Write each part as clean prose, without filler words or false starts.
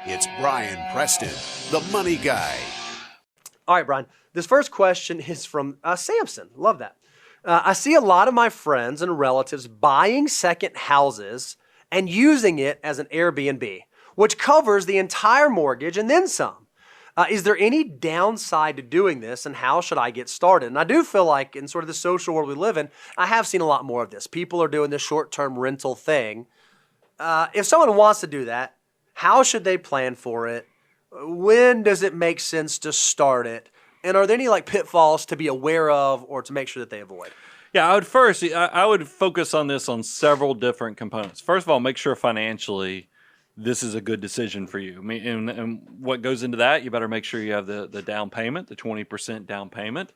It's Brian Preston, the money guy. All right, Brian. This first question is from Samson. Love that. I see a lot of my friends and relatives buying second houses and using it as an Airbnb, which covers the entire mortgage and then some. Is there any downside to doing this, and how should I get started? And I do feel like in sort of the social world we live in, I have seen a lot more of this. People are doing this short-term rental thing. If someone wants to do that, how should they plan for it? When does it make sense to start it? And are there any pitfalls to be aware of or to make sure that they avoid? Yeah, I would focus on this on several different components. First of all, make sure financially this is a good decision for you. I mean, and what goes into that, you better make sure you have the down payment, the 20% down payment.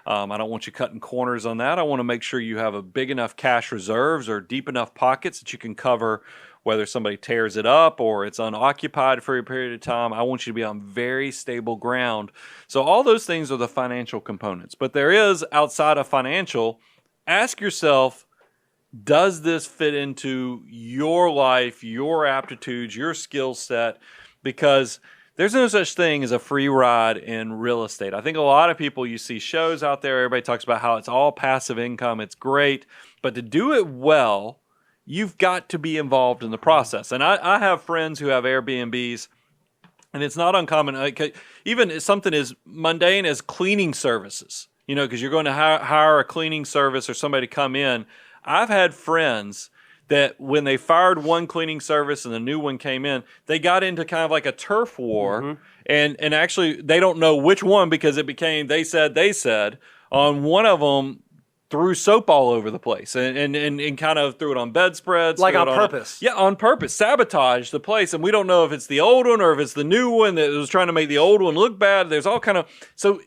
I don't want you cutting corners on that. I want to make sure you have a big enough cash reserves or deep enough pockets that you can cover whether somebody tears it up or it's unoccupied for a period of time. I want you to be on very stable ground. So all those things are the financial components. But there is, outside of financial, ask yourself, does this fit into your life, your aptitudes, your skill set? Because there's no such thing as a free ride in real estate. I think a lot of people, you see shows out there, everybody talks about how it's all passive income, it's great. But to do it well, you've got to be involved in the process. And I have friends who have Airbnbs, and it's not uncommon, even something as mundane as cleaning services, because you're going to hire a cleaning service or somebody to come in. I've had friends that when they fired one cleaning service and the new one came in, they got into kind of like a turf war. And actually they don't know which one, because it became they said on one of them, threw soap all over the place and kind of threw it on bedspreads. Like on purpose. Yeah, on purpose. Sabotaged the place. And we don't know if it's the old one or if it's the new one that was trying to make the old one look bad. There's all kind of... So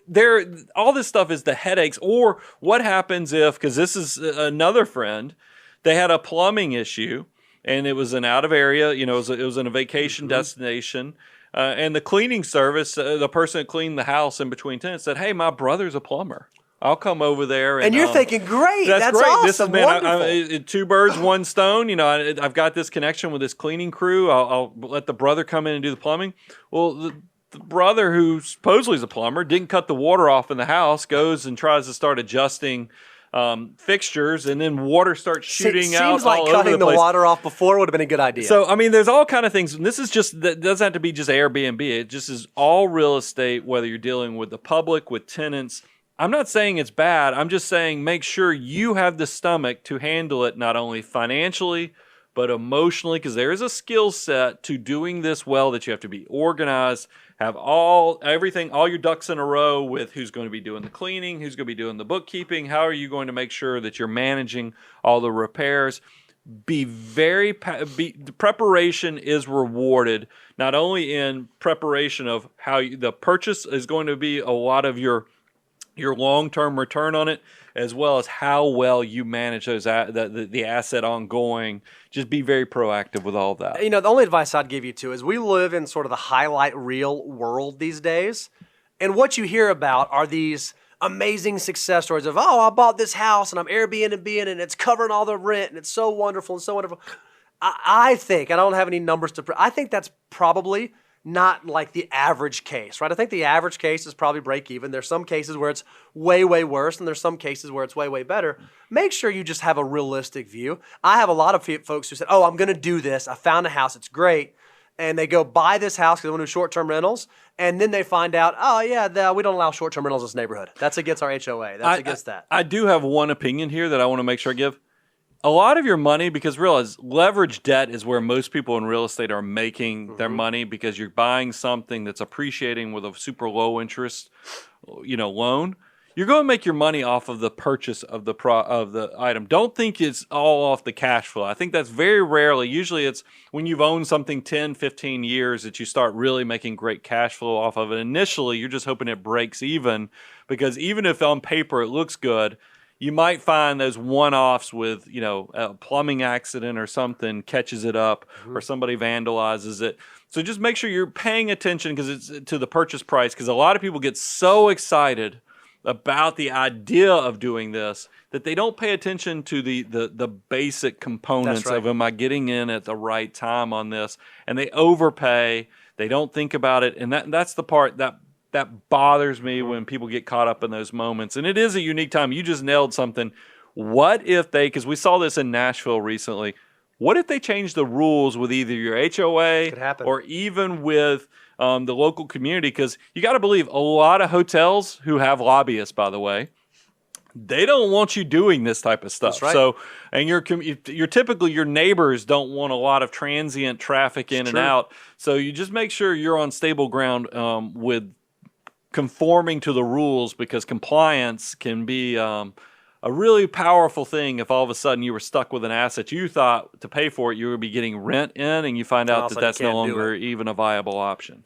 all this stuff is the headaches. Or what happens if, because this is another friend, they had a plumbing issue and it was an out of area, it was in a vacation destination. And the cleaning service, the person that cleaned the house in between tenants said, "Hey, my brother's a plumber. I'll come over there." And you're thinking, great, that's great. awesome, This is, wonderful. Two birds, one stone. I've got this connection with this cleaning crew. I'll let the brother come in and do the plumbing. Well, the brother, who supposedly is a plumber, didn't cut the water off in the house, goes and tries to start adjusting fixtures, and then water starts shooting out all over the place. Seems like cutting the water off before would have been a good idea. So, there's all kind of things. And this is just, that doesn't have to be just Airbnb. It just is all real estate, whether you're dealing with the public, with tenants. I'm not saying it's bad. I'm just saying make sure you have the stomach to handle it, not only financially, but emotionally, because there is a skill set to doing this well, that you have to be organized, have all your ducks in a row with who's going to be doing the cleaning, who's going to be doing the bookkeeping, how are you going to make sure that you're managing all the repairs. The preparation is rewarded, not only in preparation of how the purchase is going to be a lot of your long-term return on it, as well as how well you manage the asset ongoing. Just be very proactive with all that. The only advice I'd give you too is we live in sort of the highlight reel world these days. And what you hear about are these amazing success stories of, I bought this house and I'm Airbnb-ing and it's covering all the rent and it's so wonderful and so wonderful. I think, I don't have any numbers I think that's probably not like the average case, right? I think the average case is probably break even. There's some cases where it's way, way worse, and there's some cases where it's way, way better. Make sure you just have a realistic view. I have a lot of folks who said, I'm going to do this. I found a house. It's great. And they go buy this house because they want to do short-term rentals, and then they find out, we don't allow short-term rentals in this neighborhood. That's against our HOA. That's against that. I do have one opinion here that I want to make sure I give. A lot of your money, because realize leverage debt is where most people in real estate are making their money, because you're buying something that's appreciating with a super low interest, loan. You're going to make your money off of the purchase of the item. Don't think it's all off the cash flow. I think that's very rarely. Usually it's when you've owned something 10, 15 years that you start really making great cash flow off of it. Initially, you're just hoping it breaks even, because even if on paper it looks good, you might find those one-offs with, a plumbing accident or something catches it up, or somebody vandalizes it. So just make sure you're paying attention to the purchase price, because a lot of people get so excited about the idea of doing this that they don't pay attention to the basic components of, am I getting in at the right time on this? And they overpay. They don't think about it, and that's the part that bothers me when people get caught up in those moments. And it is a unique time. You just nailed something. What if they, because we saw this in Nashville recently, what if they change the rules with either your HOA or even with the local community? Because you got to believe a lot of hotels who have lobbyists, by the way, they don't want you doing this type of stuff. That's right. So, and you're typically, your neighbors don't want a lot of transient traffic in and out. So you just make sure you're on stable ground with conforming to the rules, because compliance can be a really powerful thing. If all of a sudden you were stuck with an asset you thought to pay for it, you would be getting rent in, and you find out that that's no longer even a viable option.